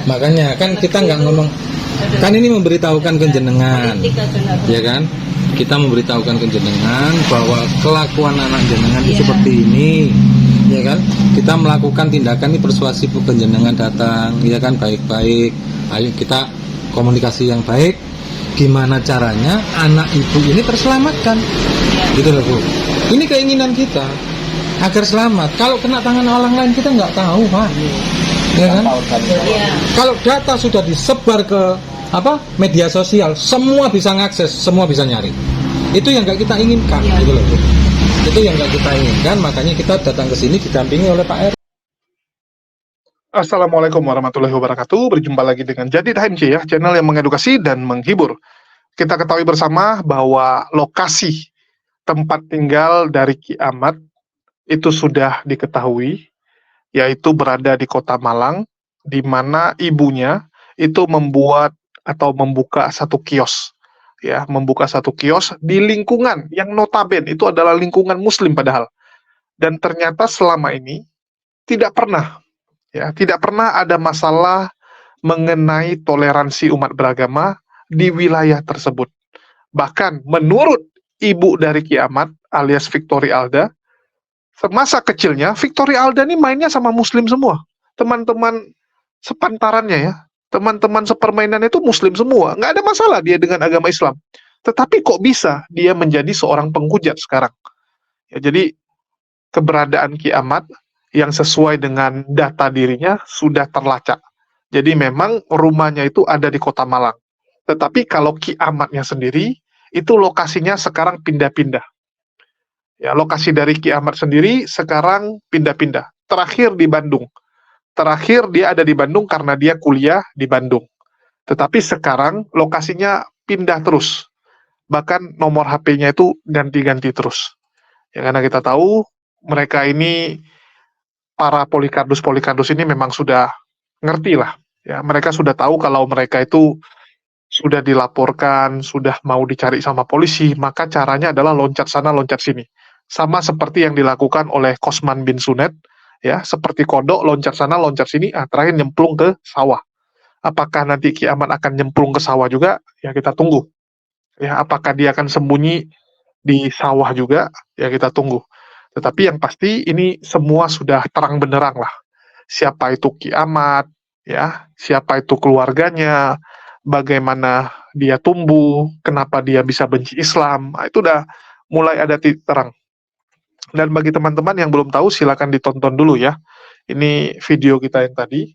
Makanya kan kita nggak ngomong, kan ini memberitahukan ke jenengan, ya kan? Kita memberitahukan ke jenengan bahwa kelakuan anak jenengan itu seperti ini, ya kan? Kita melakukan tindakan ini persuasif ke jenengan datang, ya kan, baik-baik. Ayo kita komunikasi yang baik. Gimana caranya anak ibu ini terselamatkan, gitu loh Bu. Ini keinginan kita agar selamat. Kalau kena tangan orang lain kita nggak tahu Pak, ya kan? Kalau data sudah disebar ke media sosial, semua bisa ngakses, semua bisa nyari. Itu yang nggak kita inginkan, gitu loh Bu. Itu yang nggak kita inginkan, makanya kita datang ke sini didampingi oleh Pak RT. Assalamualaikum warahmatullahi wabarakatuh. Berjumpa lagi dengan Jadid HMC ya, channel yang mengedukasi dan menghibur. Kita ketahui bersama bahwa lokasi tempat tinggal dari Ki Ahmad itu sudah diketahui, yaitu berada di Kota Malang, di mana ibunya itu membuat atau membuka satu kios, ya, membuka satu kios di lingkungan yang notabene itu adalah lingkungan Muslim padahal. Dan ternyata selama ini tidak pernah ada masalah mengenai toleransi umat beragama di wilayah tersebut. Bahkan menurut ibu dari Ki Ahmad alias Victory Alda, semasa kecilnya Victory Alda ini mainnya sama Muslim semua. Teman-teman sepantarannya ya, teman-teman sepermainannya itu Muslim semua. Nggak ada masalah dia dengan agama Islam. Tetapi kok bisa dia menjadi seorang penghujat sekarang? Ya, jadi keberadaan Ki Ahmad yang sesuai dengan data dirinya sudah terlacak. Jadi memang rumahnya itu ada di Kota Malang. Tetapi kalau Ki Ahmadnya sendiri, itu lokasinya sekarang pindah-pindah. Ya, lokasi dari Ki Ahmad sendiri sekarang pindah-pindah. Terakhir di Bandung. Terakhir dia ada di Bandung karena dia kuliah di Bandung. Tetapi sekarang lokasinya pindah terus. Bahkan nomor HP-nya itu ganti-ganti terus. Ya, karena kita tahu mereka ini, para Polikardus ini memang sudah ngerti lah. Ya, mereka sudah tahu kalau mereka itu sudah dilaporkan, sudah mau dicari sama polisi, maka caranya adalah loncat sana, loncat sini. Sama seperti yang dilakukan oleh Kosman bin Sunet, ya, seperti kodok, loncat sana, loncat sini, terakhir nyemplung ke sawah. Apakah nanti Ki Ahmad akan nyemplung ke sawah juga? Ya, kita tunggu. Ya, apakah dia akan sembunyi di sawah juga? Ya, kita tunggu. Tetapi yang pasti ini semua sudah terang benderang lah. Siapa itu Ki Ahmad, ya, siapa itu keluarganya, bagaimana dia tumbuh, kenapa dia bisa benci Islam, itu udah mulai ada titik terang. Dan bagi teman-teman yang belum tahu, silakan ditonton dulu ya. Ini video kita yang tadi,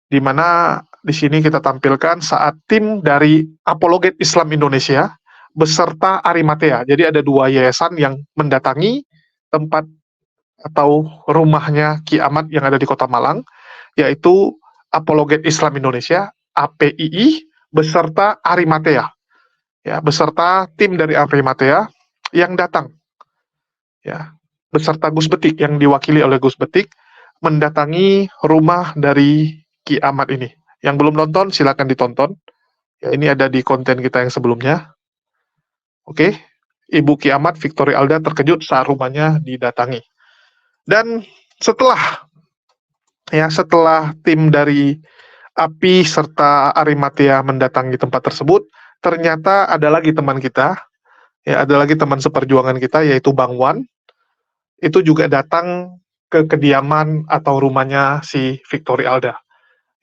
di mana di sini kita tampilkan saat tim dari Apologet Islam Indonesia beserta Arimatea. Jadi ada dua yayasan yang mendatangi tempat atau rumahnya Ki Ahmad yang ada di Kota Malang, yaitu Apologet Islam Indonesia (APII) beserta Arimatea, ya, beserta tim dari Arimatea yang datang, ya, beserta Gus Betik yang diwakili oleh Gus Betik mendatangi rumah dari Ki Ahmad ini. Yang belum nonton silakan ditonton. Ya, ini ada di konten kita yang sebelumnya. Oke, Ibu Ki Ahmad Victory Alda terkejut saat rumahnya didatangi. Dan setelah tim dari API serta Arimatea mendatangi tempat tersebut, ternyata ada lagi teman kita, ya, ada lagi teman seperjuangan kita, yaitu Bang Wan, itu juga datang ke kediaman atau rumahnya si Victory Alda.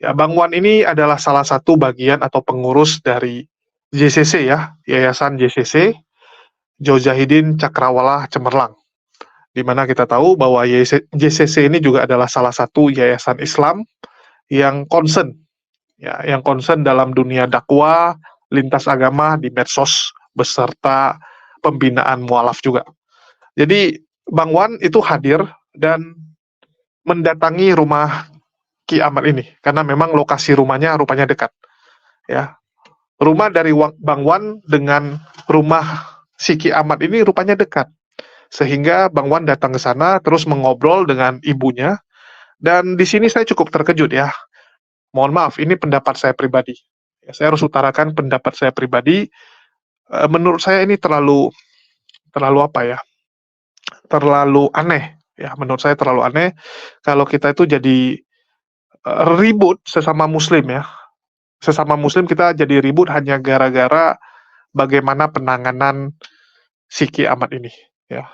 Ya, Bang Wan ini adalah salah satu bagian atau pengurus dari JCC ya, Yayasan JCC, Jozahidin Cakrawala Cemerlang. Di mana kita tahu bahwa JCC ini juga adalah salah satu yayasan Islam yang concern, ya, yang concern dalam dunia dakwah, lintas agama di medsos, beserta pembinaan mualaf juga. Jadi Bang Wan itu hadir dan mendatangi rumah Ki Ahmad ini, karena memang lokasi rumahnya rupanya dekat. Ya, rumah dari Bang Wan dengan rumah si Ki Ahmad ini rupanya dekat. Sehingga Bang Wan datang ke sana terus mengobrol dengan ibunya, dan di sini saya cukup terkejut ya. Mohon maaf, ini pendapat saya pribadi. Ya, saya harus utarakan pendapat saya pribadi. Menurut saya ini terlalu apa ya? Terlalu aneh. Ya, menurut saya terlalu aneh kalau kita itu jadi ribut sesama muslim ya. Sesama muslim kita jadi ribut hanya gara-gara bagaimana penanganan si kiamat ini ya.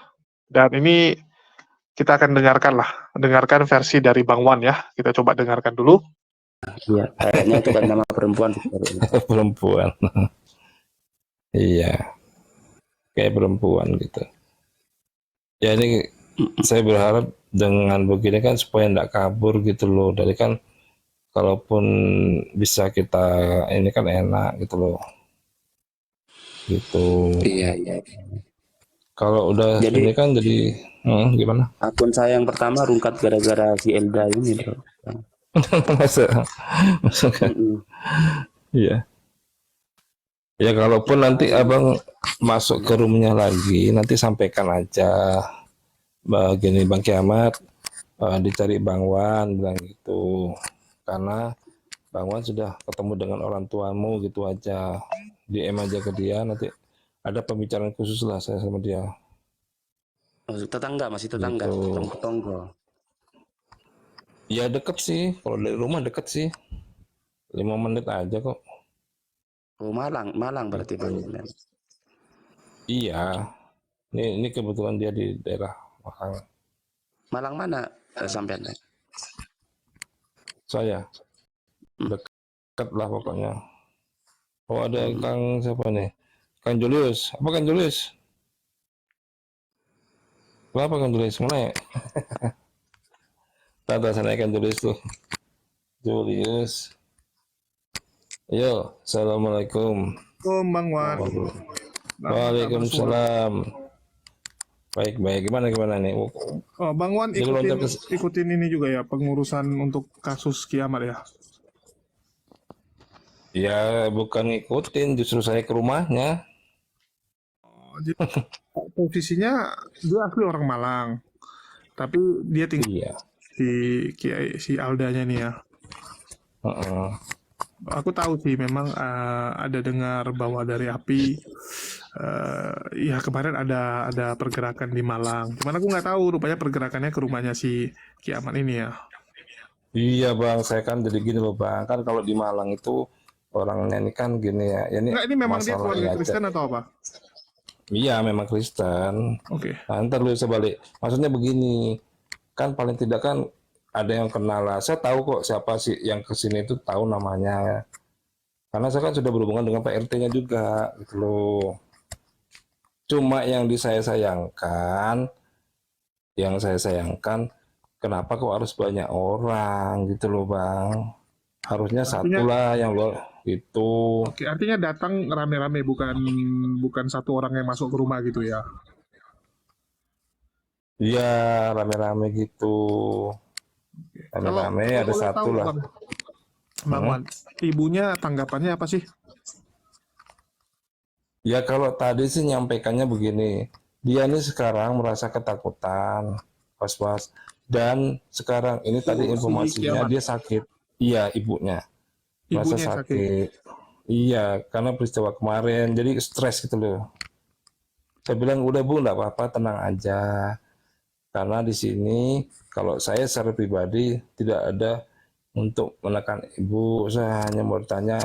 Dan ini kita akan dengarkan versi dari Bang Wan ya. Kita coba dengarkan dulu. Iya, kayaknya itu kan nama perempuan. Perempuan. Iya, kayak perempuan gitu. Ya ini saya berharap dengan begini kan supaya tidak kabur gitu loh. Dari kan kalaupun bisa kita ini kan enak gitu loh. Gitu. Iya. Kalau udah Jadi- ini kan jadi gimana? Akun saya yang pertama rungkat gara-gara si Elda ini, bro. masa kan? Mm-mm. Iya. Ya kalaupun nanti abang masuk ke roomnya lagi, nanti sampaikan aja begini Bang Kiamat, dicari Bang Wan bilang gitu, karena Bang Wan sudah ketemu dengan orang tuamu gitu aja, DM aja ke dia, nanti ada pembicaraan khusus lah saya sama dia. Oh, tetangga, masih tetangga, Gitu. tonggo. Ya deket sih, kalau dari rumah deket sih, 5 menit aja kok. Oh, Malang berarti Bang. Iya, ini kebetulan dia di daerah Malang. Malang mana sampean? Saya dekat lah pokoknya. Oh ada Kang siapa nih? Kang Julius. Apa Kang Julius? Kenapa Kang Julius? Mana ya? Tata sana Kang Julius tuh. Julius. Yo, assalamualaikum. Bang Wan. Waalaikumsalam. Baik. Gimana nih? Oh, Bang Wan Dia loncat ikutin ini juga ya, pengurusan untuk kasus kiamat ya. Ya bukan ngikutin, justru saya ke rumahnya. Oh, jadi posisinya dia asli orang Malang, tapi dia tinggal Iya. si Aldanya nih ya. Heeh. Aku tahu sih memang ada dengar bahwa dari api ya kemarin ada pergerakan di Malang. Cuman aku nggak tahu rupanya pergerakannya ke rumahnya si kiamat ini ya. Iya Bang, saya kan jadi gini loh Bang, kan kalau di Malang itu orangnya ini kan gini ya, ini Enggak, ini memang dia masalah keluarga aja. Kristen atau apa? Iya memang Kristen. Oke. Nah, ntar lu sebalik. Maksudnya begini, kan paling tidak kan ada yang kenal lah. Saya tahu kok siapa sih yang kesini itu tahu namanya. Karena saya kan sudah berhubungan dengan Pak RT-nya juga, gitu loh. Cuma yang saya sayangkan, kenapa kok harus banyak orang gitu loh Bang. Harusnya Artinya- satu lah yang lo gitu. Oke, artinya datang rame-rame bukan satu orang yang masuk ke rumah gitu ya. Iya, rame-rame gitu. Rame-rame Kalau ada boleh satu tahu, lah. Bang Wan, ibunya tanggapannya apa sih? Ya kalau tadi sih nyampaikannya begini, dia ini sekarang merasa ketakutan, was-was, dan sekarang ini tadi si informasinya kiamat. dia sakit. Iya, ibunya merasa Ibunya sakit. sakit. Iya, karena peristiwa kemarin, jadi stres gitu loh. Saya bilang udah Bu, nggak apa-apa, tenang aja. Karena di sini kalau saya secara pribadi tidak ada untuk menekan ibu, saya hanya mau bertanya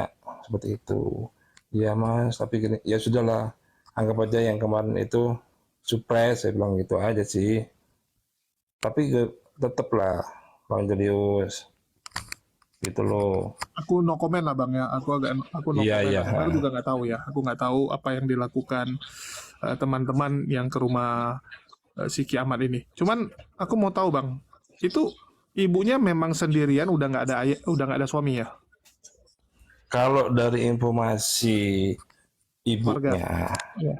seperti itu. Iya Mas, tapi gini, ya sudahlah, anggap aja yang kemarin itu surprise, saya bilang gitu aja sih. Tapi tetaplah Bang Julius, gitu loh. Aku no comment lah Bang ya. Aku no Iya, comment. iya. Aku juga nggak tahu ya. Aku nggak tahu apa yang dilakukan teman-teman yang ke rumah si kiamat ini. Cuman aku mau tahu Bang, itu ibunya memang sendirian, udah nggak ada suami ya? Kalau dari informasi ibunya, Iya.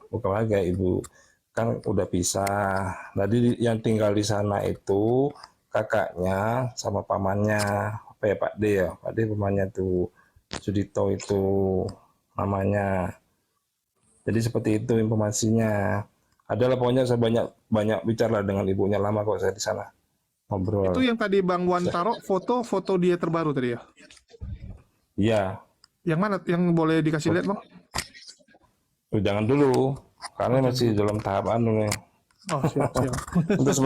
bukan warga ibu, kan udah pisah. Tadi yang tinggal di sana itu kakaknya sama pamannya, apa ya Pak D ya, Pak D pamannya tuh Sudito itu namanya. Jadi seperti itu informasinya. Adalah pokoknya saya banyak bicara dengan ibunya, lama kok saya di sana ngobrol. Itu yang tadi Bang Wan taruh foto dia terbaru tadi ya? Iya, Yang mana? Yang boleh dikasih lihat Bang? jangan dulu karena masih dalam tahap anu nih. Oh siap. Untuk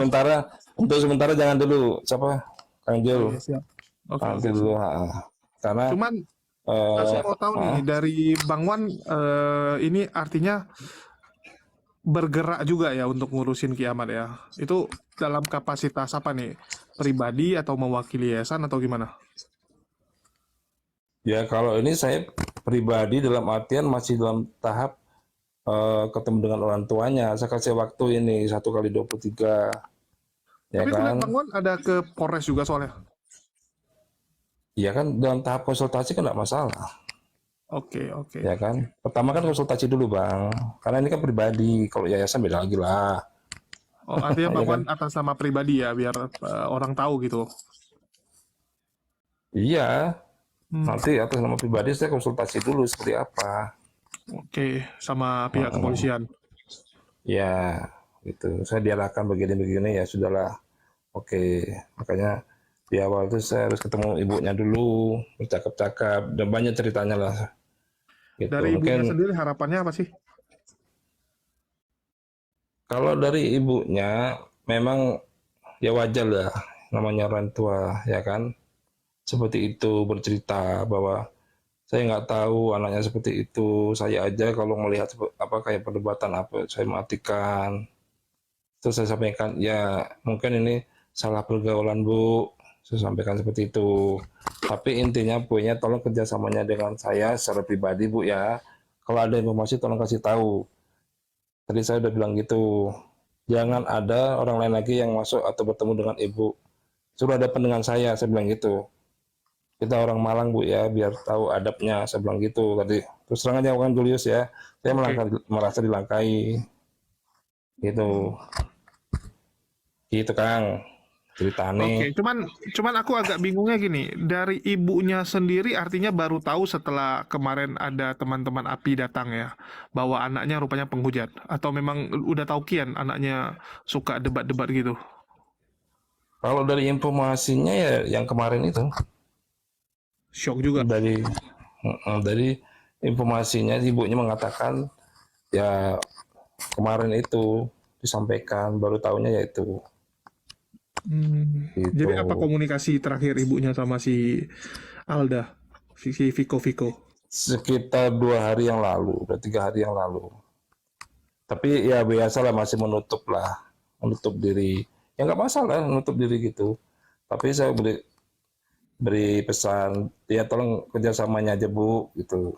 sementara jangan dulu. Siapa Kang Oh Jul. iya, siap. Oke, Nanti oke, dulu, siap. karena Cuman eh saya mau tahu nih ah, dari Bang Wan, ini artinya bergerak juga ya untuk ngurusin kiamat ya. Itu dalam kapasitas apa nih? Pribadi atau mewakili yayasan atau gimana? ya kalau ini saya pribadi dalam artian masih dalam tahap ketemu dengan orang tuanya. Saya kasih waktu ini 1 kali 23, ya Tapi aku lihat Bang kan? Wan ada ke Polres juga soalnya. Iya kan dalam tahap konsultasi kan nggak masalah, Oke, oke. ya kan? Pertama kan konsultasi dulu bang, karena ini kan pribadi. Kalau yayasan beda lagi lah, Oh, artinya ya Bang kan? Wan atas nama pribadi ya, biar orang tahu gitu. Iya, Hmm, nanti atas nama pribadi saya konsultasi dulu seperti apa. oke, sama pihak Heeh. kepolisian. Ya, gitu. Saya diarahkan begini-begini ya sudahlah. Oke, makanya di awal itu saya harus ketemu ibunya dulu, bercakap-cakap dan banyak ceritanya lah. Gitu. Dari Mungkin ibunya sendiri harapannya apa sih? kalau dari ibunya memang ya wajar lah, namanya orang tua, ya kan? Seperti itu bercerita bahwa saya nggak tahu anaknya seperti itu. Saya aja kalau melihat apa kayak perdebatan apa, saya matikan. Terus saya sampaikan, ya mungkin ini salah pergaulan Bu. Saya sampaikan seperti itu. Tapi intinya punya tolong kerjasamanya dengan saya secara pribadi Bu ya. Kalau ada informasi tolong kasih tahu. Tadi saya udah bilang gitu. Jangan ada orang lain lagi yang masuk atau bertemu dengan Ibu. Suruh hadapan dengan saya bilang gitu. Kita orang Malang Bu ya, biar tahu adabnya, saya bilang gitu tadi. Terus terang aja kan Julius ya, saya Oke. merasa dilangkai gitu. Gitu Kang, Oke, ceritane. cuman aku agak bingungnya gini, dari ibunya sendiri artinya baru tahu setelah kemarin ada teman-teman API datang ya, bahwa anaknya rupanya penghujat, atau memang udah tahu kian anaknya suka debat-debat gitu. Kalau dari informasinya ya yang kemarin itu Shock juga. dari informasinya ibunya mengatakan ya kemarin itu disampaikan baru tahunya yaitu Jadi gitu apa komunikasi terakhir ibunya sama si Alda, si Viko Viko? sekitar 2 hari yang lalu, udah 3 hari yang lalu. Tapi ya biasalah masih menutup diri. Ya nggak masalah menutup diri gitu. Tapi saya beri pesan, ya tolong kerjasamanya aja Bu, gitu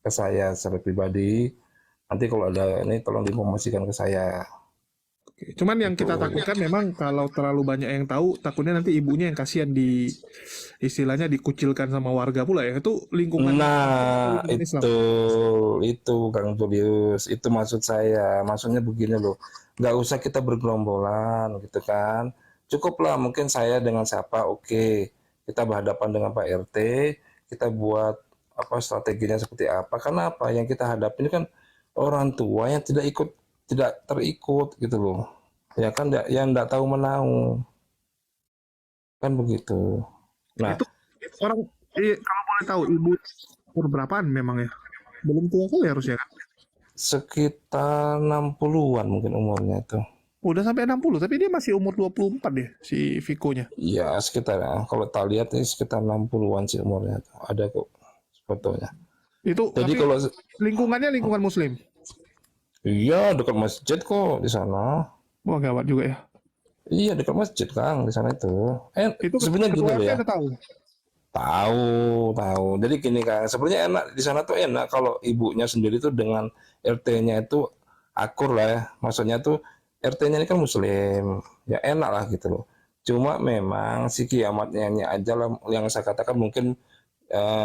ke saya secara pribadi. Nanti kalau ada ini tolong diinformasikan ke saya. Oke, cuman yang Itu. kita takutkan memang kalau terlalu banyak yang tahu, takutnya nanti ibunya yang kasihan di istilahnya dikucilkan sama warga pula ya. Itu lingkungan Kristen atau Nah, lingkungan Islam? itu Kang Julius, itu maksud saya. Maksudnya begini loh, nggak usah kita bergerombolan gitu kan. Cukuplah mungkin saya dengan siapa, oke. Kita berhadapan dengan Pak RT, kita buat apa strateginya seperti apa. Karena apa yang kita hadapi ini kan orang tua yang tidak terikut gitu loh. Ya kan, yang nggak tahu menau, kan begitu. Nah, Itu orang, kalau boleh tahu ibu umur berapaan memang ya? Belum tua kali harusnya kan? sekitar 60-an mungkin umurnya itu. Udah sampai 60, tapi dia masih umur 24 deh si Viko-nya. Iya, sekitar kalau tak lihat ini sekitar 60-an sih umurnya. Ada kok fotonya. Itu Jadi tapi kalau lingkungannya lingkungan muslim. iya dekat masjid kok di sana. Wah, gawat juga ya. Iya dekat masjid Kang di sana itu. Itu Sebenarnya gini ketua loh RT ya. udah tahu. Tahu, tahu. Jadi gini Kang, sebenarnya enak di sana tuh enak kalau ibunya sendiri tuh dengan RT-nya itu akur lah ya. Maksudnya tuh RT-nya ini kan muslim. Ya enak lah gitu loh. Cuma memang si kiamatnya aja lah yang saya katakan mungkin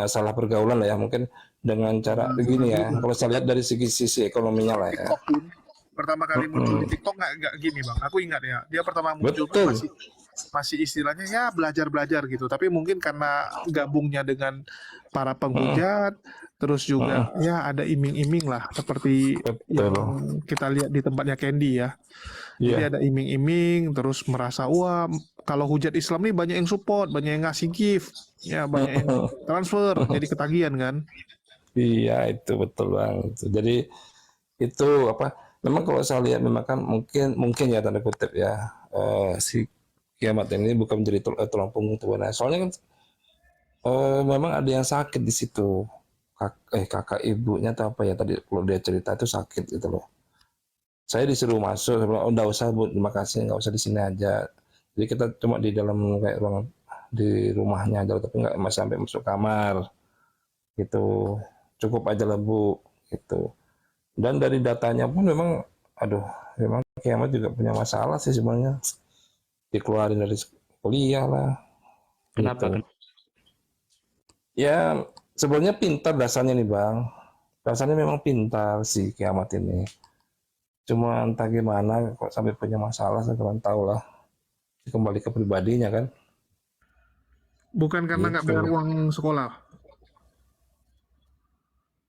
salah pergaulan lah ya mungkin dengan cara begini ya kalau saya lihat dari sisi ekonominya lah ya. TikTok pun pertama kali muncul di Mm-mm. TikTok nggak gini bang. Aku ingat ya, dia pertama muncul pun Betul. masih istilahnya ya belajar gitu. Tapi mungkin karena gabungnya dengan para penghujat, terus juga Mm-mm. ya ada iming-iming lah seperti yang Betul. kita lihat di tempatnya Candy ya. Jadi Iya. ada iming-iming, terus merasa wah kalau hujat Islam nih banyak yang support, banyak yang ngasih gift, ya banyak yang transfer, jadi ketagihan kan. Iya itu betul bang. Jadi itu apa? Memang kalau saya lihat memang kan mungkin mungkin ya tanda kutip ya si kiamat ini bukan menjadi tulang punggung tubuh. Nah, soalnya kan memang ada yang sakit di situ. Kakak ibunya atau apa ya tadi kalau dia cerita itu sakit gitu loh. Saya disuruh masuk, saya bilang, oh enggak usah Bu, terima kasih, enggak usah di sini aja. Jadi kita cuma di dalam kayak ruangan di rumahnya aja, tapi nggak sampai masuk kamar gitu. Cukup aja lah Bu gitu. Dan dari datanya pun memang, aduh, memang kiamat juga punya masalah sih sebenarnya. Dikeluarin dari kuliah lah. Kenapa? Gitu. Ya sebenarnya pintar dasarnya nih Bang. Dasarnya memang pintar sih kiamat ini. Cuma entah gimana kok sampai punya masalah, saya kurang tahu lah. Kembali ke pribadinya kan. Bukan karena nggak Gitu. bayar uang sekolah.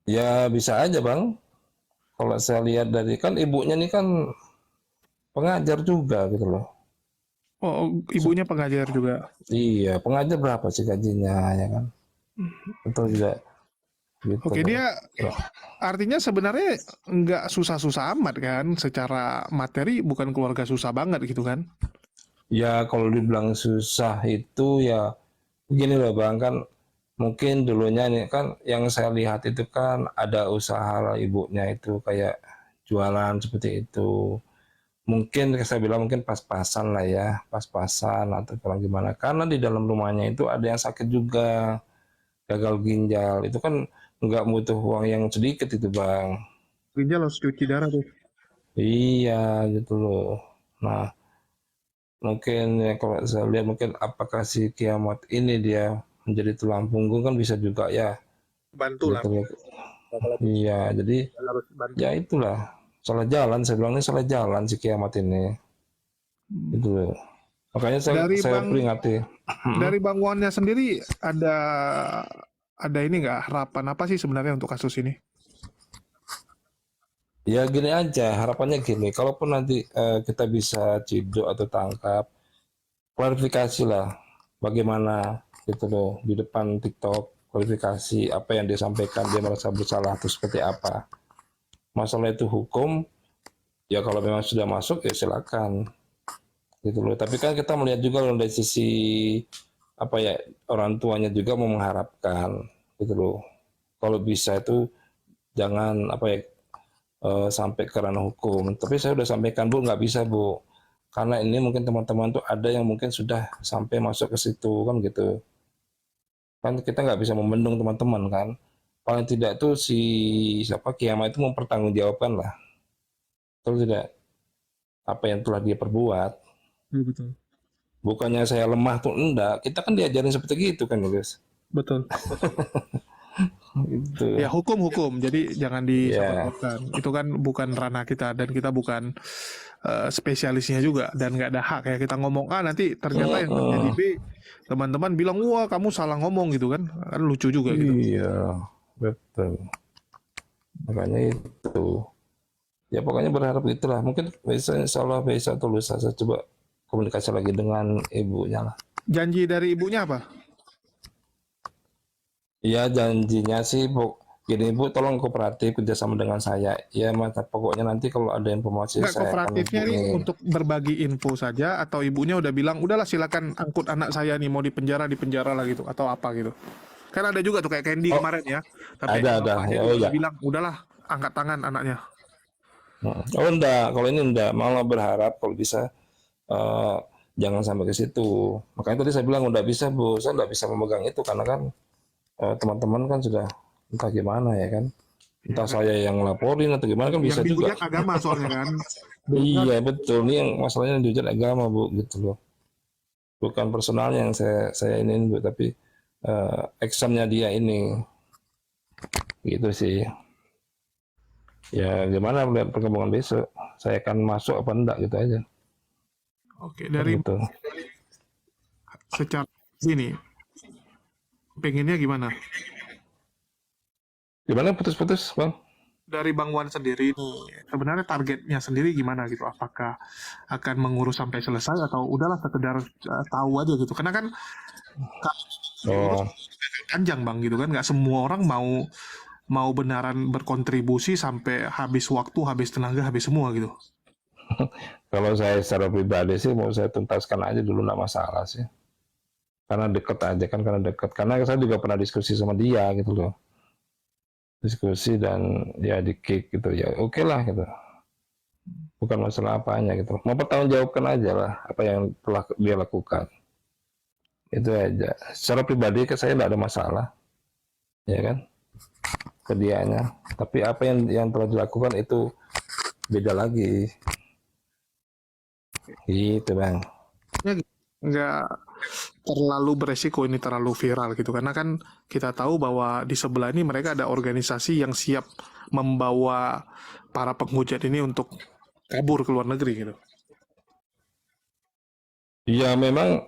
Ya bisa aja Bang. Kalau saya lihat dari kan ibunya nih kan pengajar juga gitu loh. Oh, ibunya pengajar juga. Iya, pengajar berapa sih gajinya ya kan? Betul juga. Gitu Oke, loh. dia artinya sebenarnya nggak susah-susah amat kan, secara materi bukan keluarga susah banget gitu kan? Ya kalau dibilang susah itu ya begini loh Bang, kan mungkin dulunya nih kan yang saya lihat itu kan ada usaha lah ibunya itu kayak jualan seperti itu. Mungkin saya bilang mungkin pas-pasan lah ya, pas-pasan atau kurang gimana. Karena di dalam rumahnya itu ada yang sakit juga, gagal ginjal. Itu kan nggak butuh uang yang sedikit itu Bang. Ginjal harus cuci darah tuh. Iya gitu loh. Nah mungkin ya kalau saya lihat mungkin apakah si kiamat ini dia menjadi tulang punggung kan bisa juga ya. Bantu lah. Gitu loh. Iya jadi Harus bantu. ya itulah salah jalan, saya bilang ini salah jalan si kiamat ini. Gitu loh. Makanya saya peringati. Dari Bang Wannya sendiri ada ini nggak harapan apa sih sebenarnya untuk kasus ini? Ya gini aja, harapannya gini, kalaupun nanti kita bisa ciduk atau tangkap, klarifikasi lah bagaimana gitu loh di depan TikTok, klarifikasi apa yang dia sampaikan, dia merasa bersalah atau seperti apa. Masalah itu hukum, ya kalau memang sudah masuk ya silakan gitu loh. Tapi kan kita melihat juga loh dari sisi apa ya, orang tuanya juga mau mengharapkan gitu loh. Kalau bisa itu jangan apa ya sampai ke ranah hukum. Tapi saya sudah sampaikan Bu, nggak bisa Bu, karena ini mungkin teman-teman tuh ada yang mungkin sudah sampai masuk ke situ kan gitu. Kan kita nggak bisa membendung teman-teman kan. Paling tidak tuh si siapa kiamat itu mempertanggungjawabkan lah. Betul tidak? Apa yang telah dia perbuat. Betul. Bukannya saya lemah tuh enggak. Kita kan diajarin seperti gitu kan guys. Betul. Gitu. Ya hukum. Jadi jangan Ya. disamakan. Itu kan bukan ranah kita dan kita bukan spesialisnya juga dan nggak ada hak ya kita ngomong A nanti ternyata yang terjadi B, teman-teman bilang wah kamu salah ngomong gitu kan lucu juga gitu. Iya, betul. Makanya itu. Ya pokoknya berharap itulah. Mungkin besok insya Allah besok atau lusa saya coba komunikasi lagi dengan ibunya lah. Janji dari ibunya apa? Ya janjinya sih gini Bu, tolong kooperatif kerjasama dengan saya. Ya Mas, pokoknya nanti kalau ada informasi Nggak, saya akan kooperatifnya nih hubungi. untuk berbagi info saja atau ibunya udah bilang udahlah silakan angkut anak saya nih mau di penjara lah gitu atau apa gitu. Kan ada juga tuh kayak Candy Oh, kemarin ya. Tapi ada. bapaknya Ya, oh juga ya. bilang udahlah angkat tangan anaknya. Oh enggak, kalau ini enggak. Malah berharap kalau bisa eh, jangan sampai ke situ. Makanya tadi saya bilang udah bisa Bu, saya enggak bisa memegang itu karena kan teman-teman kan sudah entah gimana ya kan. Entah saya yang laporin atau gimana kan bisa Yang juga. dihujat agama soalnya kan. Iya betul, ini yang masalahnya dihujat agama Bu gitu loh. Bukan personalnya yang saya ini Bu, tapi actionnya dia ini gitu sih. Ya gimana melihat perkembangan besok, saya akan masuk apa enggak gitu aja. Oke, dari Gitu. secara ini pengennya gimana? Gimana putus-putus Bang? Dari Bang Wan sendiri nih, sebenarnya targetnya sendiri gimana gitu? Apakah akan mengurus sampai selesai atau udahlah sekedar tahu aja gitu? Karena kan Oh, panjang Bang gitu kan, nggak semua orang mau benaran berkontribusi sampai habis waktu, habis tenaga, habis semua gitu. Kalau saya secara pribadi sih mau saya tuntaskan aja dulu, nggak masalah sih. Karena deket aja kan, karena deket. Karena saya juga pernah diskusi sama dia gitu loh. Diskusi dan ya di kick gitu ya, oke lah gitu. Bukan masalah apanya gitu. Mau pertanggungjawabkan aja lah apa yang telah dia lakukan. Itu aja. Secara pribadi ke saya tidak ada masalah, ya kan? Ke dianya. Tapi apa yang telah dilakukan itu beda lagi. Gitu bang. Ya, nggak terlalu beresiko ini terlalu viral gitu, karena kan kita tahu bahwa di sebelah ini mereka ada organisasi yang siap membawa para penghujat ini untuk kabur ke luar negeri gitu. Ya memang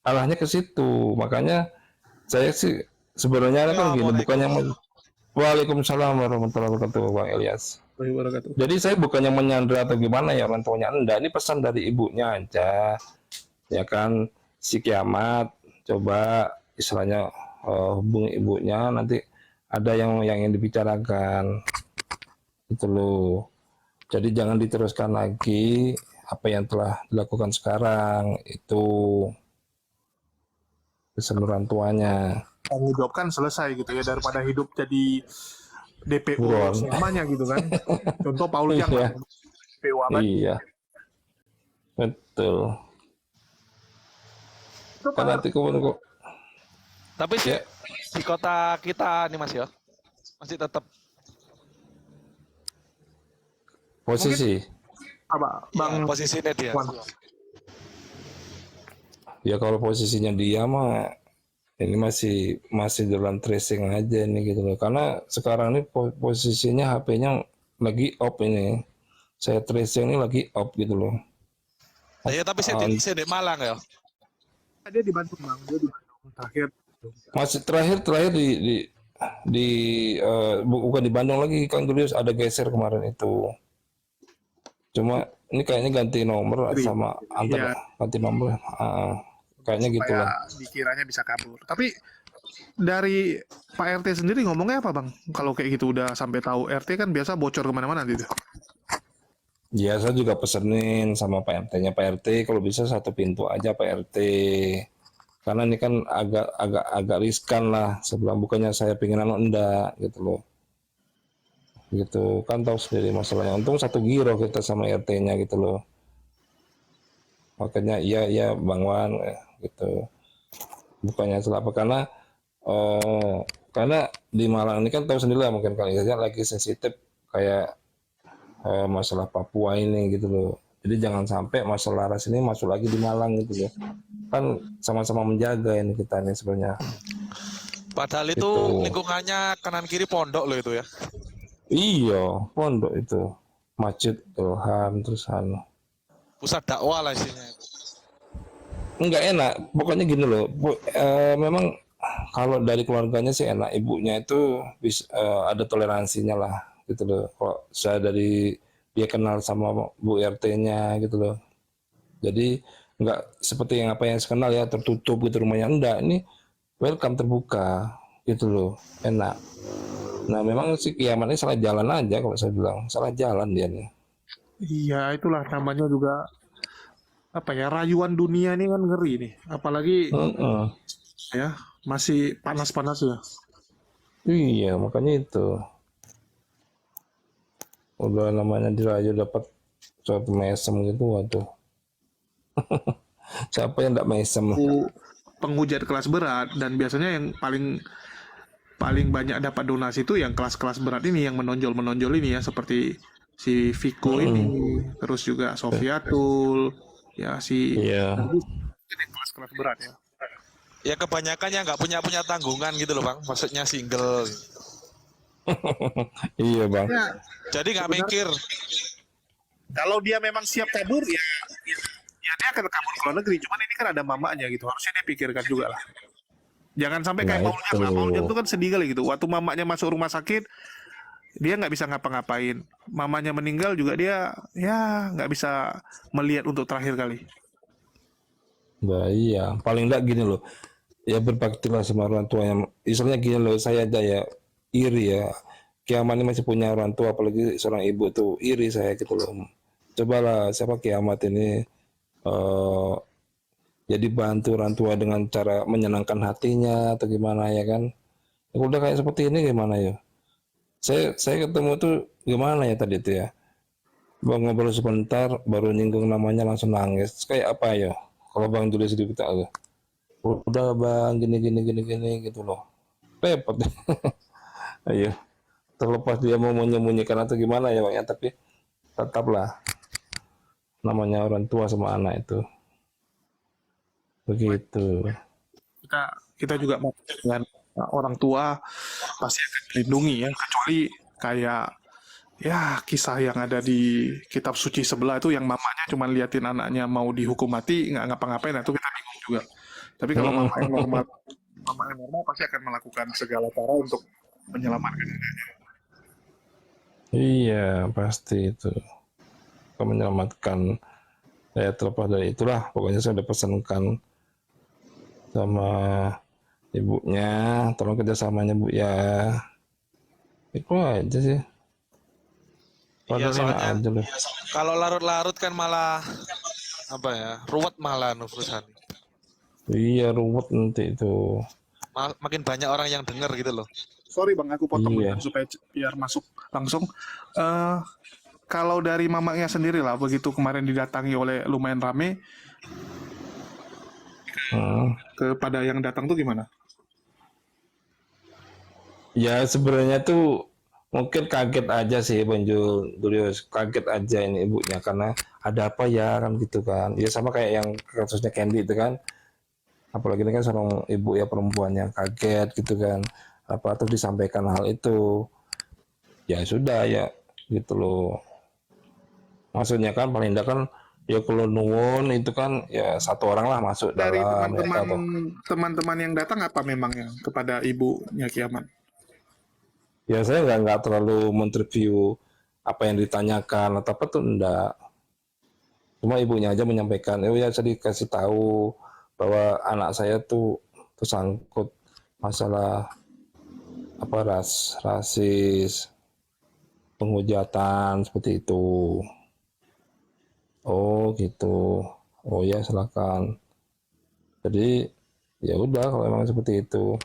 arahnya ke situ. Makanya saya sih sebenarnya kan gini, bukannya Waalaikumsalam warahmatullahi wabarakatuh Bang Ilyas. Jadi saya bukannya menyandra atau gimana ya orang tuanya, enggak, ini pesan dari ibunya aja. Ya kan, si Kiamat coba istilahnya hubungi ibunya, nanti ada yang ingin dibicarakan itu loh. Jadi jangan diteruskan lagi apa yang telah dilakukan sekarang, itu keseluruhan tuanya. Menjawabkan selesai gitu ya, daripada hidup jadi DPO Buron. selamanya gitu kan. Contoh Paul Yang Iya. DPO abadi. Iya, betul. Itu Kan nanti kok Tapi sih ya. di kota kita nih Mas ya, masih tetap Posisi apa Bang posisinya dia. Wan? ya, kalau posisinya dia mah ini masih dalam tracing aja nih gitu loh, karena sekarang ini posisinya HP-nya lagi off ini, saya tracing ini lagi off gitu loh. Ya tapi saya di Malang ya. Dia di Bandung Bang, dia di Bandung terakhir. Masih terakhir di bukan di Bandung lagi, Kang Julius, ada geser kemarin itu. Cuma ini kayaknya ganti nomor sama antar ganti nomor. Kayaknya gitu lah. Dikiranya bisa kabur. Tapi dari Pak RT sendiri ngomongnya apa Bang? Kalau kayak gitu udah sampai tahu, RT kan biasa bocor kemana-mana gitu. Ya saya juga pesenin sama Pak RT-nya, Pak RT kalau bisa satu pintu aja Pak RT. Karena ini kan agak riskan lah, sebelum bukannya saya pengen enggak gitu loh. Gitu kan, tahu sendiri masalahnya. Untung satu giro kita sama RT-nya gitu loh. Makanya iya Bang Wan gitu. Bukannya salah apa, karena di Malang ini kan tahu sendiri lah, mungkin kali saja lagi sensitif kayak masalah Papua ini gitu loh. Jadi jangan sampai masalah ras ini masuk lagi di Malang gitu loh. Kan sama-sama menjaga ini kita ini sebenarnya. Padahal itu Gitu. lingkungannya kanan kiri pondok loh itu ya. Iya, pondok itu, masjid Ilham terus Pusat dakwah lah isinya. enggak enak. Pokoknya gini loh, memang kalau dari keluarganya sih enak, ibunya itu bisa ada toleransinya lah gitu loh. Kalau saya dari dia kenal sama Bu RT-nya gitu loh. Jadi enggak seperti yang apa yang saya kenal ya, tertutup gitu rumahnya, enggak. Ini welcome, terbuka gitu loh, enak. Nah memang si Kiamat ini salah jalan aja, kalau saya bilang salah jalan dia nih. Iya, itulah namanya juga apa ya, rayuan dunia ini kan ngeri nih. Apalagi ya masih panas-panas ya. Iya, makanya itu. Udah namanya dirayu dapat suatu mesem gitu, waduh. Siapa yang enggak mesem? Penghujat kelas berat, dan biasanya yang paling banyak dapat donasi itu yang kelas-kelas berat ini, yang menonjol ini ya, seperti si Viko ini, terus juga Sofiatul, ya si Iya. ini kelas-kelas berat ya. Ya kebanyakan yang nggak punya tanggungan gitu loh Bang. Maksudnya single. Iya bang. Ya, Jadi nggak mikir. kalau dia memang siap kabur ya dia akan kabur ke luar negeri. Cuman ini kan ada mamanya gitu, harusnya dia pikirkan juga lah. Jangan sampai kayak Nah, Paul Yang lah. itu. Paul Yang itu kan sedih kali gitu. Waktu mamanya masuk rumah sakit, dia nggak bisa ngapa-ngapain. Mamanya meninggal juga dia ya nggak bisa melihat untuk terakhir kali. Nah, iya, paling enggak gini loh. Ya berbaktilah sama orang tua yang, misalnya gini loh, saya aja ya iri ya. Kiamat ini masih punya orang tua, apalagi seorang ibu tuh iri saya gitu loh. cobalah siapa kiamat ini eh, jadi bantu orang tua dengan cara menyenangkan hatinya atau gimana ya kan. Ya, udah kayak seperti ini gimana ya? Saya ketemu tuh gimana ya tadi tuh ya? Bang ngobrol sebentar baru nyinggung namanya langsung nangis. Kayak apa ya? Kalau Bang Juli sedikit tahu. Udah Bang gini gini gini gini gitu loh. Repot. Ayo. Terlepas dia mau menyembunyikan atau gimana ya Bang ya, tapi tetaplah namanya orang tua sama anak itu. Begitu. kita kita juga mau dengan orang tua pasti akan dilindungi ya, kecuali kayak ya kisah yang ada di kitab suci sebelah itu yang mamanya cuma liatin anaknya mau dihukum mati nggak ngapa-ngapain, itu kita bingung juga. Tapi kalau mama yang normal pasti akan melakukan segala cara untuk menyelamatkan. Iya, pasti itu. Akan menyelamatkan. Ya terlepas dari itulah, pokoknya saya udah pesankan sama ibunya, tolong kerjasamanya Bu ya. Itu aja sih. Iya, Padahal enak soalnya aja loh. kalau larut-larut kan malah apa ya, ruwet malah perusahaan. Iya ruwet nanti itu. Makin banyak orang yang denger gitu loh. Sorry bang, aku potong Iya. bentar supaya biar masuk langsung. Kalau dari mamanya sendiri lah, begitu kemarin didatangi oleh lumayan rame, kepada yang datang tuh gimana? Ya sebenarnya tuh mungkin kaget aja sih Bang Julius, kaget aja ini ibunya karena ada apa ya kan gitu kan. Ya sama kayak yang kasusnya Candy itu kan. Apalagi ini kan seorang ibu ya perempuan yang kaget gitu kan. Apa terus disampaikan hal itu. Ya sudah ya gitu loh. Maksudnya kan paling tidak kan ya kalau nuwun itu kan ya satu orang lah masuk Dari dalam ya atau teman-teman yang datang apa memangnya kepada ibunya Kiamat? ya saya nggak terlalu menterview apa yang ditanyakan atau apa tuh enggak. Cuma ibunya aja menyampaikan, ya saya dikasih tahu bahwa anak saya tuh tersangkut masalah apa rasis, penghujatan seperti itu. Oh gitu. Oh ya silakan. Jadi ya udah kalau memang seperti itu.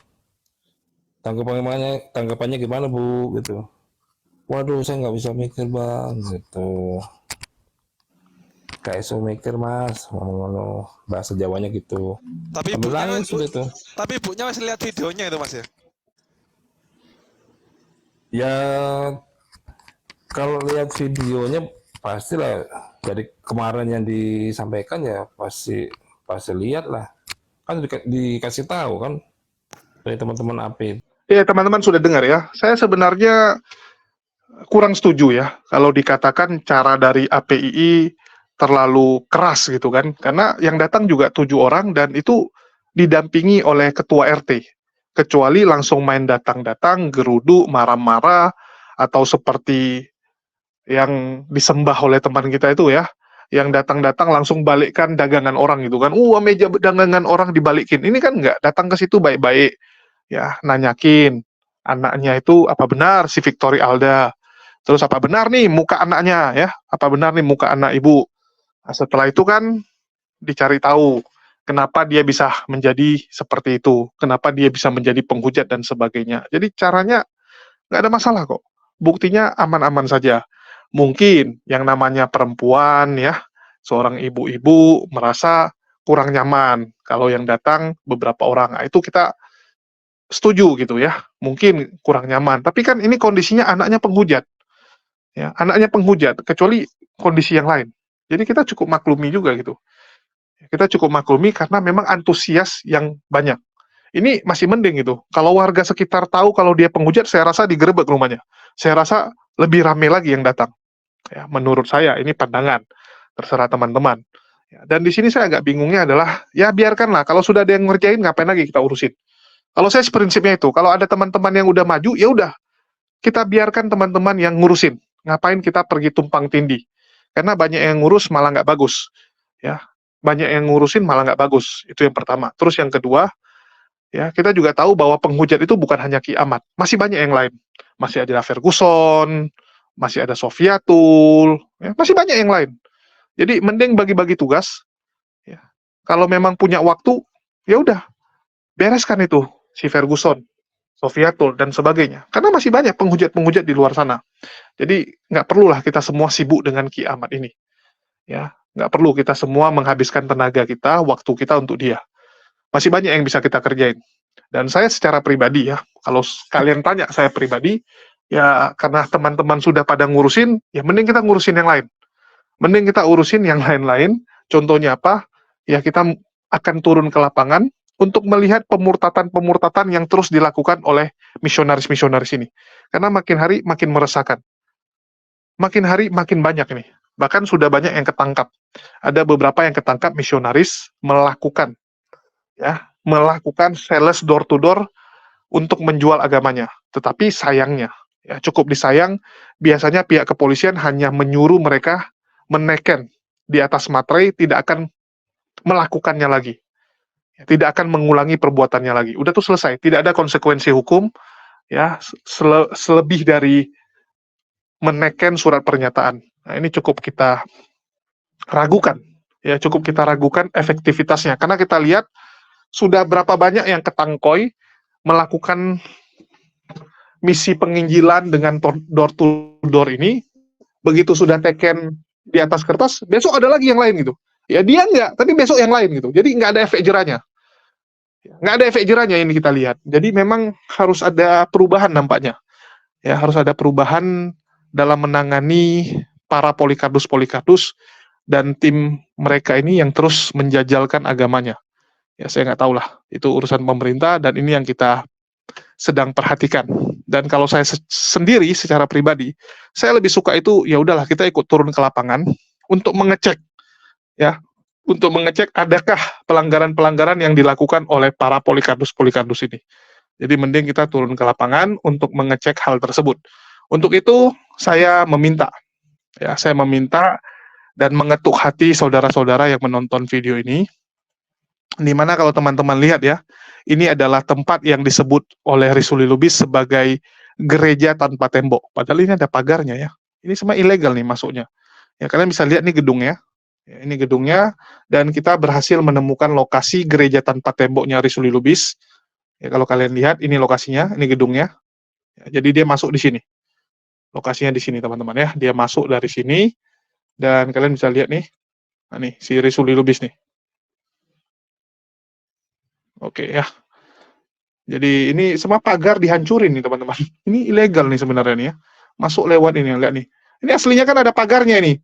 Tanggapannya gimana Bu gitu. Waduh saya nggak bisa mikir Bang gitu. Kayak so mikir Mas, ngono bahasa Jawanya gitu. Tapi Sambil ibunya nangis sudah tuh. tapi ibunya masih lihat videonya itu Mas ya. Ya kalau lihat videonya pastilah dari kemarin yang disampaikan ya pasti lihat lah. Kan dikasih tahu kan dari teman-teman Apit. Ya teman-teman sudah dengar ya. Saya sebenarnya kurang setuju ya kalau dikatakan cara dari APII terlalu keras gitu kan, karena yang datang juga 7 orang dan itu didampingi oleh ketua RT, kecuali langsung main datang-datang geruduk marah-marah atau seperti yang disembah oleh teman kita itu ya, yang datang-datang langsung balikkan dagangan orang gitu kan, meja dagangan orang dibalikin, ini kan nggak, datang ke situ baik-baik ya, nanyakin anaknya itu apa benar si Victory Alda. Terus apa benar nih muka anaknya ya? Apa benar nih muka anak ibu? Nah, setelah itu kan dicari tahu kenapa dia bisa menjadi seperti itu, kenapa dia bisa menjadi penghujat dan sebagainya. Jadi caranya nggak ada masalah kok. Buktinya aman-aman saja. Mungkin yang namanya perempuan ya, seorang ibu-ibu merasa kurang nyaman kalau yang datang beberapa orang. Nah, itu kita setuju gitu ya. Mungkin kurang nyaman. Tapi kan ini kondisinya anaknya penghujat. Ya, anaknya penghujat, kecuali kondisi yang lain. Jadi kita cukup maklumi juga gitu. Kita cukup maklumi karena memang antusias yang banyak. Ini masih mending gitu. Kalau warga sekitar tahu kalau dia penghujat, saya rasa digerebek rumahnya. Saya rasa lebih ramai lagi yang datang. Ya, menurut saya ini pandangan. Terserah teman-teman. Ya, dan di sini saya agak bingungnya adalah, ya biarkanlah. Kalau sudah ada yang ngerjain, ngapain lagi kita urusin? Kalau saya prinsipnya itu, kalau ada teman-teman yang udah maju, ya udah kita biarkan teman-teman yang ngurusin. Ngapain kita pergi tumpang tindih? Karena banyak yang ngurus malah nggak bagus. Ya, banyak yang ngurusin malah nggak bagus. Itu yang pertama. Terus yang kedua, ya kita juga tahu bahwa penghujat itu bukan hanya Kiamat. Masih banyak yang lain. Masih ada Ferguson, masih ada Sofiatul, ya, masih banyak yang lain. Jadi mending bagi-bagi tugas. Ya. Kalau memang punya waktu, ya udah bereskan itu si Ferguson, Sofiatul dan sebagainya. Karena masih banyak penghujat-penghujat di luar sana. Jadi nggak perlulah kita semua sibuk dengan Ki Ahmad ini. Ya, nggak perlu kita semua menghabiskan tenaga kita, waktu kita untuk dia. Masih banyak yang bisa kita kerjain. Dan saya secara pribadi ya, kalau kalian tanya saya pribadi, ya karena teman-teman sudah pada ngurusin, ya mending kita ngurusin yang lain. Mending kita urusin yang lain-lain. Contohnya apa? Ya kita akan turun ke lapangan untuk melihat pemurtatan-pemurtatan yang terus dilakukan oleh misionaris-misionaris ini. Karena makin hari makin meresahkan. Makin hari makin banyak ini. Bahkan sudah banyak yang ketangkap. Ada beberapa yang ketangkap misionaris melakukan sales door to door untuk menjual agamanya. Tetapi sayangnya, ya cukup disayang, biasanya pihak kepolisian hanya menyuruh mereka meneken di atas materai, tidak akan melakukannya lagi. Tidak akan mengulangi perbuatannya lagi. Udah tuh selesai, tidak ada konsekuensi hukum, ya selebih dari meneken surat pernyataan. Nah, ini cukup kita ragukan, ya cukup kita ragukan efektivitasnya, karena kita lihat sudah berapa banyak yang ketangkoi melakukan misi penginjilan dengan door to door ini, begitu sudah teken di atas kertas, besok ada lagi yang lain gitu. Ya dia enggak, tapi besok yang lain gitu. Jadi nggak ada efek jerahnya. Nggak ada efek jerahnya ini kita lihat. Jadi memang harus ada perubahan nampaknya. Ya harus ada perubahan dalam menangani para Polikarpus dan tim mereka ini yang terus menjajalkan agamanya. Ya saya nggak tahu lah, itu urusan pemerintah dan ini yang kita sedang perhatikan. Dan kalau saya sendiri secara pribadi, saya lebih suka itu ya udahlah kita ikut turun ke lapangan untuk mengecek, ya, untuk mengecek adakah pelanggaran-pelanggaran yang dilakukan oleh para Polikarpus ini. Jadi mending kita turun ke lapangan untuk mengecek hal tersebut. Untuk itu saya meminta dan mengetuk hati saudara-saudara yang menonton video ini, di mana kalau teman-teman lihat ya, ini adalah tempat yang disebut oleh Risuli Lubis sebagai gereja tanpa tembok. Padahal ini ada pagarnya ya. Ini semua ilegal nih masuknya. Ya kalian bisa lihat nih gedungnya. Ya, ini gedungnya dan kita berhasil menemukan lokasi gereja tanpa temboknya Risuli Lubis. Ya kalau kalian lihat ini lokasinya, ini gedungnya. Ya, jadi dia masuk di sini. Lokasinya di sini teman-teman ya. Dia masuk dari sini dan kalian bisa lihat nih. Nah, nih si Risuli Lubis nih. Oke ya. Jadi ini semua pagar dihancurin nih teman-teman. Ini ilegal nih sebenarnya nih ya. Masuk lewat ini, lihat nih. Ini aslinya kan ada pagarnya ini.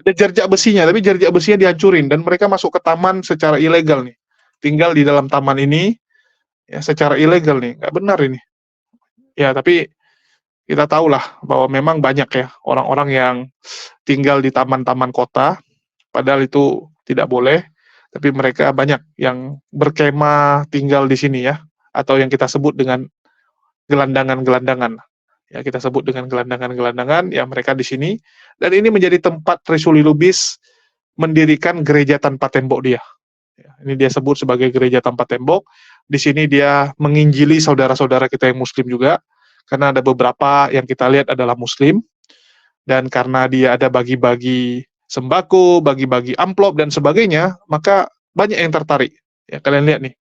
Ada jerjak besinya, tapi jerjak besinya dihancurin dan mereka masuk ke taman secara ilegal nih. Tinggal di dalam taman ini ya secara ilegal nih. Nggak benar ini. Ya, tapi kita tahulah bahwa memang banyak ya orang-orang yang tinggal di taman-taman kota, padahal itu tidak boleh, tapi mereka banyak yang berkemah tinggal di sini ya, atau yang kita sebut dengan gelandangan-gelandangan. Ya, kita sebut dengan gelandangan-gelandangan, ya mereka di sini, dan ini menjadi tempat Risuli Lubis mendirikan gereja tanpa tembok dia. Ya, ini dia sebut sebagai gereja tanpa tembok. Di sini dia menginjili saudara-saudara kita yang muslim juga, karena ada beberapa yang kita lihat adalah muslim, dan karena dia ada bagi-bagi sembako, bagi-bagi amplop dan sebagainya, maka banyak yang tertarik. Ya kalian lihat nih,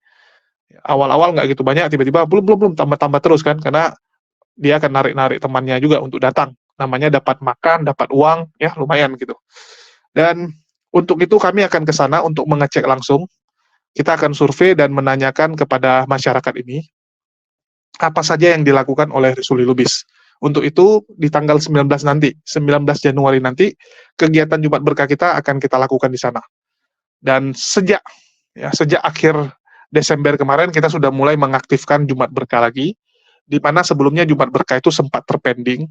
awal-awal nggak gitu banyak, tiba-tiba belum tambah-tambah terus kan, karena dia akan narik-narik temannya juga untuk datang. Namanya dapat makan, dapat uang, ya lumayan gitu. Dan untuk itu kami akan ke sana untuk mengecek langsung. Kita akan survei dan menanyakan kepada masyarakat ini apa saja yang dilakukan oleh Risuli Lubis. Untuk itu di tanggal 19 nanti, 19 Januari nanti, kegiatan Jumat Berkah kita akan kita lakukan di sana. Dan sejak akhir Desember kemarin kita sudah mulai mengaktifkan Jumat Berkah lagi, di mana sebelumnya Jumat Berkah itu sempat terpending,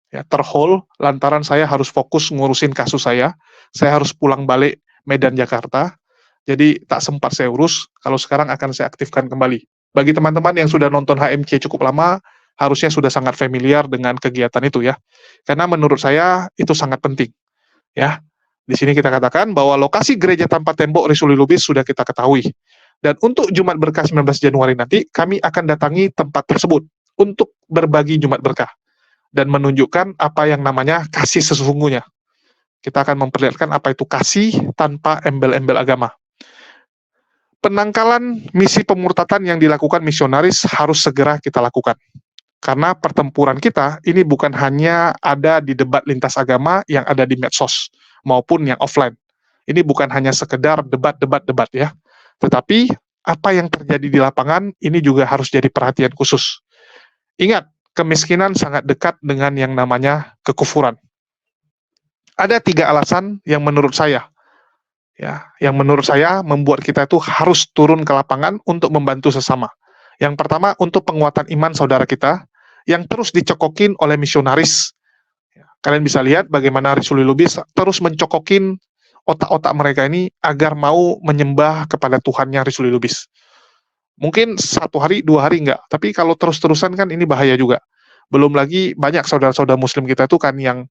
ya, terhold, lantaran saya harus fokus ngurusin kasus saya harus pulang balik Medan Jakarta, jadi tak sempat saya urus. Kalau sekarang akan saya aktifkan kembali. Bagi teman-teman yang sudah nonton HMC cukup lama, harusnya sudah sangat familiar dengan kegiatan itu ya, karena menurut saya itu sangat penting. Ya, di sini kita katakan bahwa lokasi gereja tanpa tembok Risuli Lubis sudah kita ketahui. Dan untuk Jumat Berkah 19 Januari nanti, kami akan datangi tempat tersebut untuk berbagi Jumat Berkah dan menunjukkan apa yang namanya kasih sesungguhnya. Kita akan memperlihatkan apa itu kasih tanpa embel-embel agama. Penangkalan misi pemurtatan yang dilakukan misionaris harus segera kita lakukan. Karena pertempuran kita ini bukan hanya ada di debat lintas agama yang ada di medsos maupun yang offline. Ini bukan hanya sekedar debat ya. Tetapi apa yang terjadi di lapangan ini juga harus jadi perhatian khusus. Ingat, kemiskinan sangat dekat dengan yang namanya kekufuran. Ada 3 alasan yang menurut saya membuat kita itu harus turun ke lapangan untuk membantu sesama. Yang pertama, untuk penguatan iman saudara kita yang terus dicokokin oleh misionaris. Kalian bisa lihat bagaimana Risuli Lubis terus mencokokin otak-otak mereka ini agar mau menyembah kepada Tuhannya Risuli Lubis. Mungkin 1 hari, 2 hari enggak, tapi kalau terus-terusan kan ini bahaya juga. Belum lagi banyak saudara-saudara muslim kita itu kan yang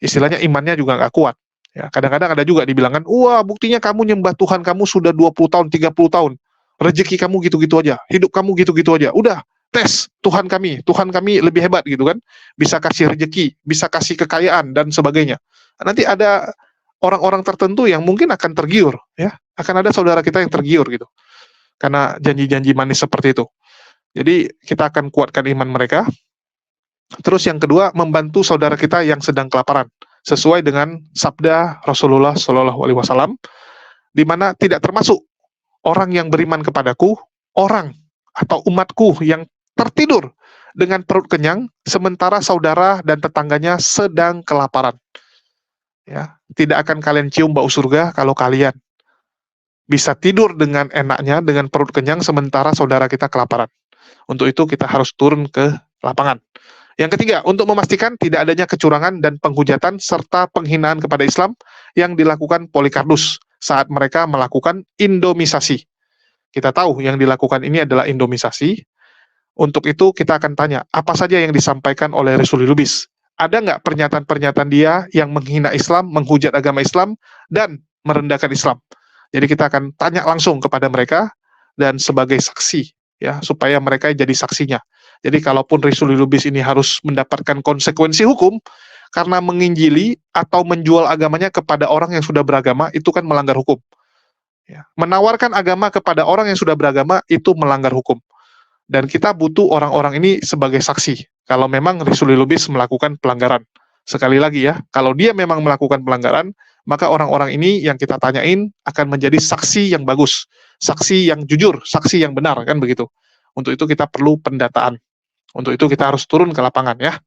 istilahnya imannya juga nggak kuat. Ya, kadang-kadang ada juga dibilangkan, wah buktinya kamu nyembah Tuhan kamu sudah 20 tahun, 30 tahun. Rezeki kamu gitu-gitu aja, hidup kamu gitu-gitu aja. Udah, tes Tuhan kami lebih hebat gitu kan. Bisa kasih rezeki, bisa kasih kekayaan dan sebagainya. Nanti ada orang-orang tertentu yang mungkin akan tergiur ya. Akan ada saudara kita yang tergiur gitu. Karena janji-janji manis seperti itu. Jadi kita akan kuatkan iman mereka. Terus yang kedua, membantu saudara kita yang sedang kelaparan. Sesuai dengan sabda Rasulullah SAW, di mana tidak termasuk orang yang beriman kepadaku, orang atau umatku yang tertidur dengan perut kenyang, sementara saudara dan tetangganya sedang kelaparan. Ya, tidak akan kalian cium bau surga kalau kalian bisa tidur dengan enaknya, dengan perut kenyang, sementara saudara kita kelaparan. Untuk itu kita harus turun ke lapangan. Yang ketiga, untuk memastikan tidak adanya kecurangan dan penghujatan serta penghinaan kepada Islam yang dilakukan Polycarpus saat mereka melakukan indomisasi. Kita tahu yang dilakukan ini adalah indomisasi. Untuk itu kita akan tanya, apa saja yang disampaikan oleh Risuli Lubis? Ada nggak pernyataan-pernyataan dia yang menghina Islam, menghujat agama Islam, dan merendahkan Islam? Jadi kita akan tanya langsung kepada mereka dan sebagai saksi, ya, supaya mereka jadi saksinya. Jadi kalaupun Risuli Lubis ini harus mendapatkan konsekuensi hukum karena menginjili atau menjual agamanya kepada orang yang sudah beragama, itu kan melanggar hukum. Ya. Menawarkan agama kepada orang yang sudah beragama itu melanggar hukum. Dan kita butuh orang-orang ini sebagai saksi. Kalau memang Risuli Lubis melakukan pelanggaran. Sekali lagi ya, kalau dia memang melakukan pelanggaran, maka orang-orang ini yang kita tanyain akan menjadi saksi yang bagus, saksi yang jujur, saksi yang benar, kan begitu. Untuk itu kita perlu pendataan. Untuk itu kita harus turun ke lapangan ya.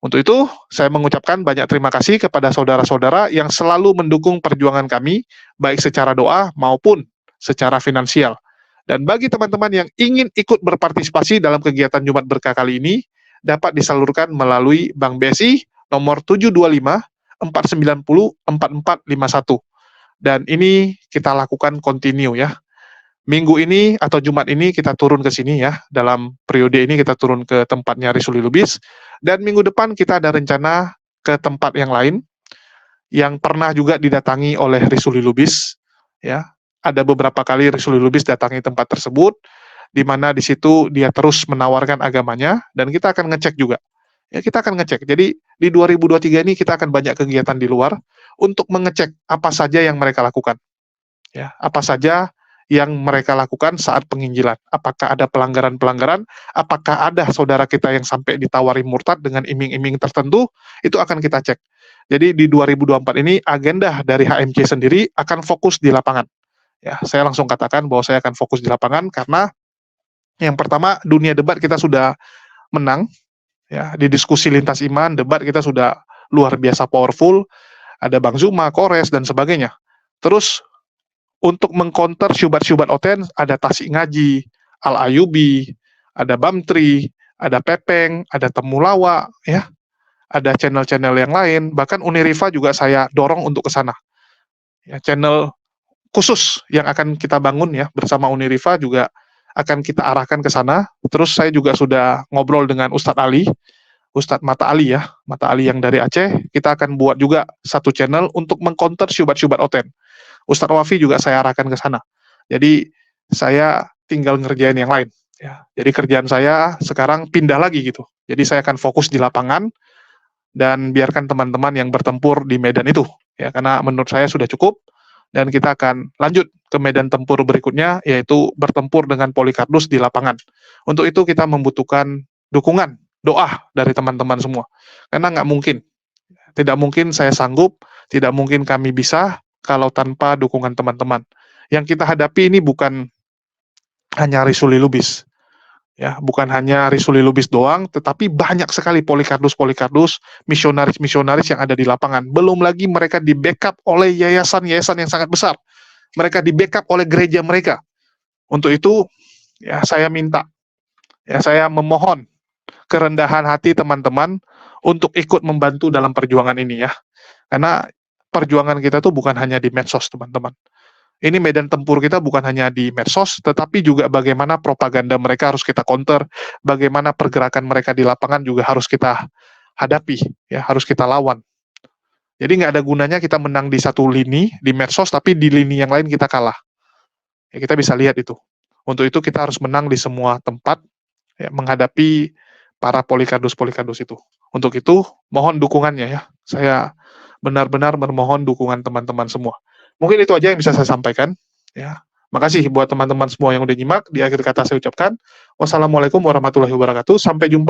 Untuk itu saya mengucapkan banyak terima kasih kepada saudara-saudara yang selalu mendukung perjuangan kami, baik secara doa maupun secara finansial. Dan bagi teman-teman yang ingin ikut berpartisipasi dalam kegiatan Jumat Berkah kali ini, dapat disalurkan melalui Bank BSI nomor 725 490 4451. Dan ini kita lakukan continue ya. Minggu ini atau Jumat ini kita turun ke sini ya, dalam periode ini kita turun ke tempatnya Risuli Lubis, dan minggu depan kita ada rencana ke tempat yang lain, yang pernah juga didatangi oleh Risuli Lubis, ya, ada beberapa kali Risuli Lubis datangi tempat tersebut, di mana di situ dia terus menawarkan agamanya, dan kita akan ngecek juga, ya kita akan ngecek, jadi di 2023 ini kita akan banyak kegiatan di luar, untuk mengecek apa saja yang mereka lakukan, ya, apa saja yang mereka lakukan saat penginjilan. Apakah ada pelanggaran-pelanggaran, apakah ada saudara kita yang sampai ditawari murtad dengan iming-iming tertentu, itu akan kita cek. Jadi di 2024 ini agenda dari HMC sendiri akan fokus di lapangan. Ya, saya langsung katakan bahwa saya akan fokus di lapangan karena yang pertama dunia debat kita sudah menang, ya, di diskusi lintas iman, debat kita sudah luar biasa powerful, ada Bang Zuma, Kores, dan sebagainya. Terus untuk mengcounter syubhat-syubhat oten, ada Tasik Ngaji, Al-Ayubi, ada Bamtri, ada Pepeng, ada Temulawa, ya, ada channel-channel yang lain, bahkan Unirifa juga saya dorong untuk ke sana. Ya, channel khusus yang akan kita bangun ya bersama Unirifa juga akan kita arahkan ke sana. Terus saya juga sudah ngobrol dengan Ustadz Ali, Ustadz Mata Ali ya, Mata Ali yang dari Aceh, kita akan buat juga satu channel untuk mengcounter syubhat-syubhat oten. Ustadz Wafi juga saya arahkan ke sana. Jadi saya tinggal ngerjain yang lain. Ya. Jadi kerjaan saya sekarang pindah lagi gitu. Jadi saya akan fokus di lapangan dan biarkan teman-teman yang bertempur di medan itu. ya, karena menurut saya sudah cukup, dan kita akan lanjut ke medan tempur berikutnya, yaitu bertempur dengan Polikardus di lapangan. Untuk itu kita membutuhkan dukungan, doa dari teman-teman semua, karena nggak mungkin, tidak mungkin saya sanggup, tidak mungkin kami bisa kalau tanpa dukungan teman-teman. Yang kita hadapi ini bukan hanya Risuli Lubis, ya, bukan hanya Risuli Lubis doang, tetapi banyak sekali Polikardus, misionaris-misionaris yang ada di lapangan. Belum lagi mereka di backup oleh yayasan-yayasan yang sangat besar. Mereka di backup oleh gereja mereka. Untuk itu, ya saya minta, ya saya memohon kerendahan hati teman-teman untuk ikut membantu dalam perjuangan ini ya. Karena perjuangan kita tuh bukan hanya di medsos, teman-teman. Ini medan tempur kita bukan hanya di medsos, tetapi juga bagaimana propaganda mereka harus kita counter, bagaimana pergerakan mereka di lapangan juga harus kita hadapi, ya, harus kita lawan. Jadi nggak ada gunanya kita menang di satu lini, di medsos, tapi di lini yang lain kita kalah. Ya, kita bisa lihat itu. Untuk itu kita harus menang di semua tempat, ya, menghadapi para Polikardus itu. Untuk itu, mohon dukungannya ya. Saya benar-benar memohon dukungan teman-teman semua. Mungkin itu aja yang bisa saya sampaikan. Ya, makasih buat teman-teman semua yang udah nyimak. Di akhir kata saya ucapkan, wassalamualaikum warahmatullahi wabarakatuh. Sampai jumpa.